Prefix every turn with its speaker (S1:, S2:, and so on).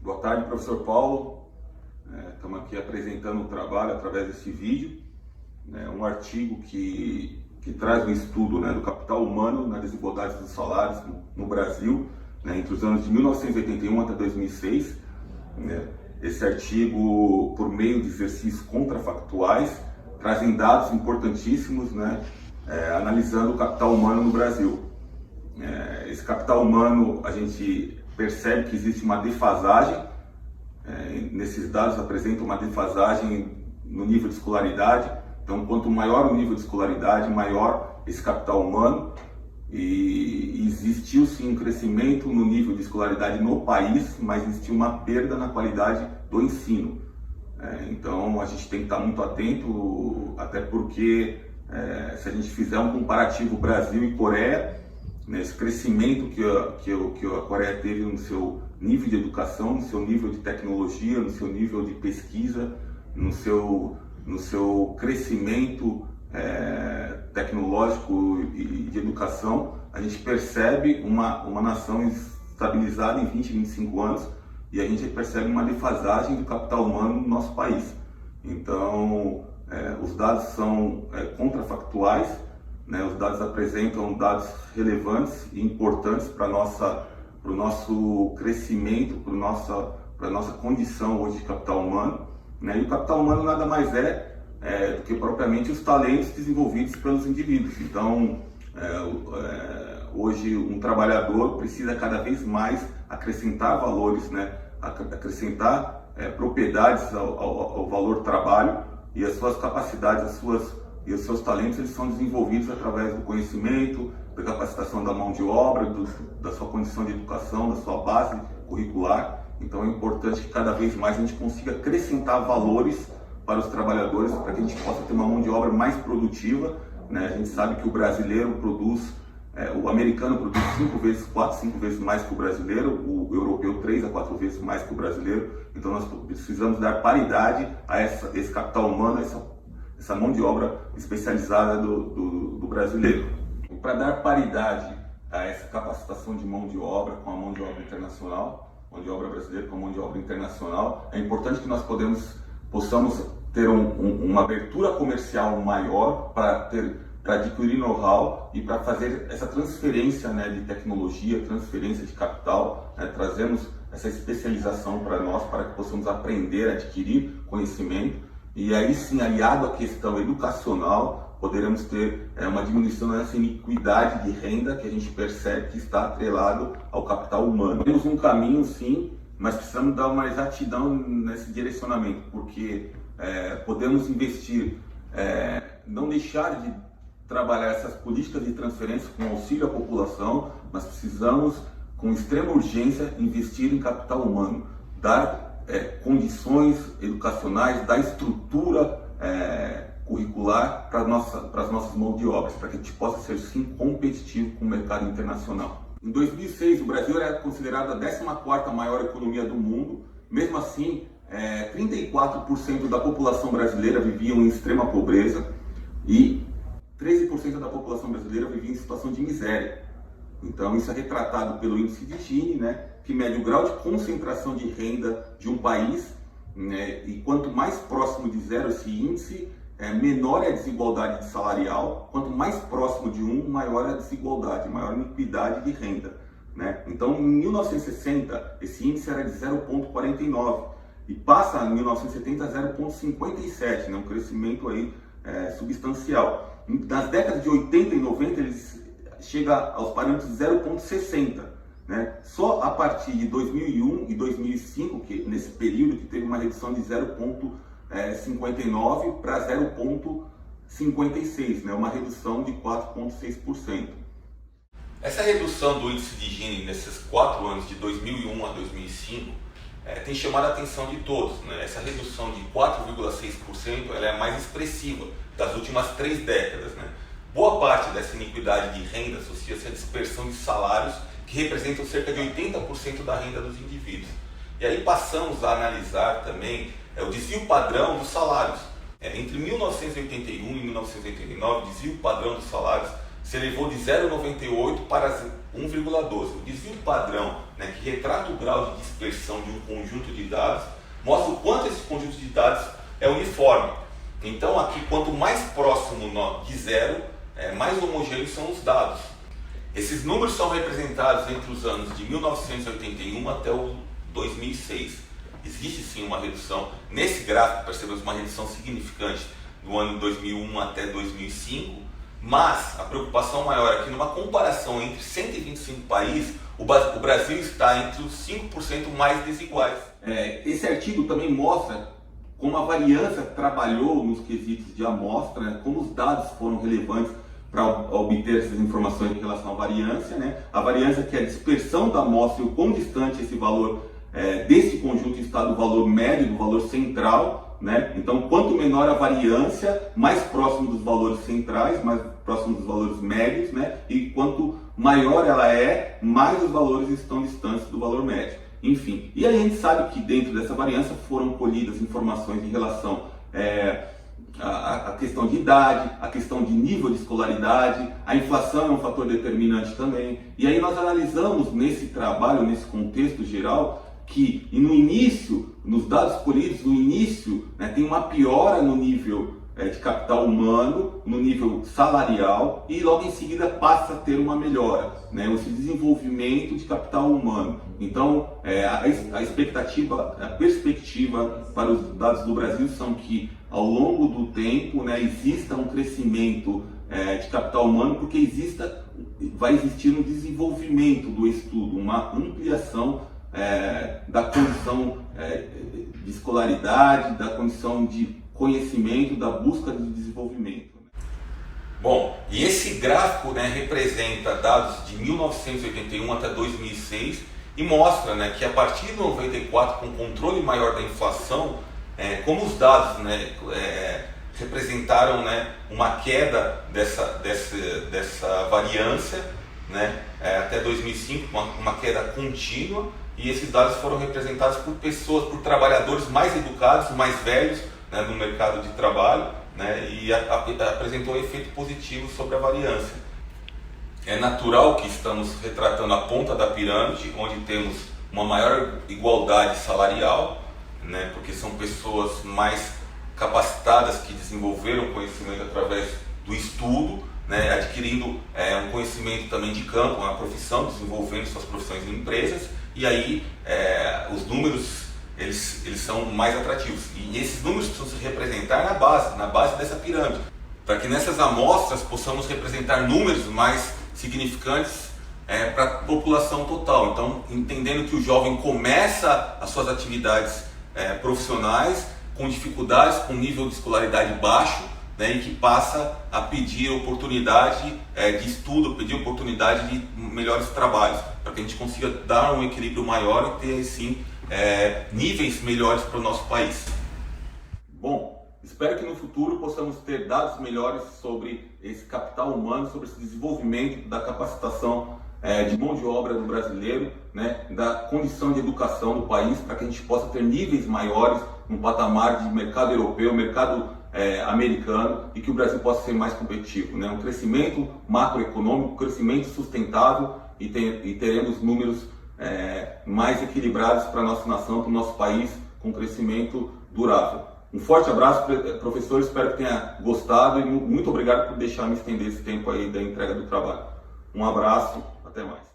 S1: Boa tarde, professor Paulo. Estamos aqui apresentando o trabalho através desse vídeo, um artigo que traz um estudo do capital humano na desigualdade dos salários no Brasil, entre os anos de 1981 até 2006. Esse artigo, por meio de exercícios contrafactuais, trazem dados importantíssimos, analisando o capital humano no Brasil. Esse capital humano, a gente percebe que existe uma defasagem, nesses dados apresentam uma defasagem no nível de escolaridade. Então, quanto maior o nível de escolaridade, maior esse capital humano, e existiu sim um crescimento no nível de escolaridade no país, mas existiu uma perda na qualidade do ensino. Então, a gente tem que estar muito atento, até porque se a gente fizer um comparativo Brasil e Coreia, esse crescimento que a Coreia teve no seu nível de educação, no seu nível de tecnologia, no seu nível de pesquisa, no seu crescimento tecnológico e de educação, a gente percebe uma nação estabilizada em 20, 25 anos, e a gente percebe uma defasagem do capital humano no nosso país. Então, os dados são contrafactuais, os dados apresentam dados relevantes e importantes para o nosso crescimento, para a nossa condição hoje de capital humano. E o capital humano nada mais do que propriamente os talentos desenvolvidos pelos indivíduos. Então, hoje um trabalhador precisa cada vez mais acrescentar valores, acrescentar propriedades ao valor trabalho, e as suas capacidades, e os seus talentos, eles são desenvolvidos através do conhecimento, da capacitação da mão de obra, da sua condição de educação, da sua base curricular. Então é importante que cada vez mais a gente consiga acrescentar valores para os trabalhadores, para que a gente possa ter uma mão de obra mais produtiva. A gente sabe que o brasileiro o americano produz 4, 5 vezes mais que o brasileiro, o europeu 3 a 4 vezes mais que o brasileiro. Então nós precisamos dar paridade a esse capital humano, essa mão de obra especializada do brasileiro. Para dar paridade a essa capacitação de mão de obra com a mão de obra internacional, mão de obra brasileira com a mão de obra internacional, é importante que nós possamos ter uma abertura comercial maior para adquirir know-how e para fazer essa transferência de tecnologia, transferência de capital, trazemos essa especialização para nós, para que possamos aprender, adquirir conhecimento, e aí sim, aliado à questão educacional, poderemos ter uma diminuição dessa iniquidade de renda que a gente percebe que está atrelado ao capital humano. Temos um caminho sim, mas precisamos dar uma exatidão nesse direcionamento, porque podemos investir, não deixar de trabalhar essas políticas de transferência com auxílio à população, mas precisamos, com extrema urgência, investir em capital humano, dar condições educacionais, dar estrutura curricular para as nossas mãos de obra, para que a gente possa ser sim competitivo com o mercado internacional. Em 2006, o Brasil era considerado a 14ª maior economia do mundo. Mesmo assim, 34% da população brasileira vivia em extrema pobreza e 13% da população brasileira vivia em situação de miséria. Então, isso é retratado pelo índice de Gini, que mede o grau de concentração de renda de um país, e quanto mais próximo de zero esse índice, menor é a desigualdade salarial. Quanto mais próximo de 1, maior é a desigualdade, maior a iniquidade de renda. Então, em 1960, esse índice era de 0,49 e passa em 1970 a 0,57, um crescimento aí substancial. Nas décadas de 80 e 90, ele chega aos parâmetros de 0,60. Só a partir de 2001 e 2005, que nesse período que teve uma redução de 0,59 para 0,56, uma redução de 4,6%. Essa redução do índice de Gini nesses 4 anos, de 2001 a 2005, tem chamado a atenção de todos. Essa redução de 4,6% ela é a mais expressiva das últimas 3 décadas. Boa parte dessa iniquidade de renda associa-se à dispersão de salários, que representam cerca de 80% da renda dos indivíduos. E aí passamos a analisar também o desvio padrão dos salários. Entre 1981 e 1989, o desvio padrão dos salários se elevou de 0,98 para 1,12. O desvio padrão, né, que retrata o grau de dispersão de um conjunto de dados, mostra o quanto esse conjunto de dados é uniforme. Então aqui, quanto mais próximo de zero, mais homogêneos são os dados. Esses números são representados entre os anos de 1981 até o 2006. Existe sim uma redução. Nesse gráfico percebemos uma redução significante do ano 2001 até 2005, mas a preocupação maior aqui, numa comparação entre 125 países, o Brasil está entre os 5% mais desiguais. Esse artigo também mostra como a variância trabalhou nos quesitos de amostra, né, como os dados foram relevantes para obter essas informações em relação à variância, né? A variância, que é a dispersão da amostra e o quão distante esse valor desse conjunto está do valor médio, do valor central, né? Então, quanto menor a variância, mais próximo dos valores centrais, mais próximo dos valores médios, né? E quanto maior ela é, mais os valores estão distantes do valor médio. Enfim, e aí a gente sabe que dentro dessa variância foram colhidas informações em relação a questão de idade, a questão de nível de escolaridade, a inflação é um fator determinante também. E aí nós analisamos nesse trabalho, nesse contexto geral, que no início, nos dados colhidos, no início, né, tem uma piora no nível de capital humano, no nível salarial, e logo em seguida passa a ter uma melhora, né, esse desenvolvimento de capital humano. Então, a expectativa, a perspectiva para os dados do Brasil são que ao longo do tempo, né, exista um crescimento de capital humano, porque vai existir um desenvolvimento do estudo, uma ampliação da condição de escolaridade, da condição de conhecimento, da busca de desenvolvimento. Bom, e esse gráfico, né, representa dados de 1981 até 2006 e mostra, né, que a partir de 94, com controle maior da inflação, como os dados, né, representaram, né, uma queda dessa variância, né, até 2005, uma queda contínua, e esses dados foram representados por pessoas, por trabalhadores mais educados, mais velhos, né, no mercado de trabalho, né, e apresentou um efeito positivo sobre a variância. É natural que estamos retratando a ponta da pirâmide, onde temos uma maior igualdade salarial, né, porque são pessoas mais capacitadas que desenvolveram conhecimento através do estudo, né, adquirindo um conhecimento também de campo, uma profissão, desenvolvendo suas profissões em empresas, e aí os números eles são mais atrativos. E esses números precisam se representar na base dessa pirâmide, para que nessas amostras possamos representar números mais significantes para a população total. Então, entendendo que o jovem começa as suas atividades profissionais com dificuldades, com nível de escolaridade baixo, né, e que passa a pedir oportunidade de estudo, pedir oportunidade de melhores trabalhos, para que a gente consiga dar um equilíbrio maior e ter, sim, níveis melhores para o nosso país. Bom, espero que no futuro possamos ter dados melhores sobre esse capital humano, sobre esse desenvolvimento da capacitação de mão de obra do brasileiro, né, da condição de educação do país, para que a gente possa ter níveis maiores no patamar de mercado europeu, mercado americano, e que o Brasil possa ser mais competitivo, né? Um crescimento macroeconômico, um crescimento sustentável, e teremos números mais equilibrados para a nossa nação, para o nosso país, com crescimento durável. Um forte abraço, professor, espero que tenha gostado e muito obrigado por deixar me estender esse tempo aí da entrega do trabalho. Um abraço, até mais.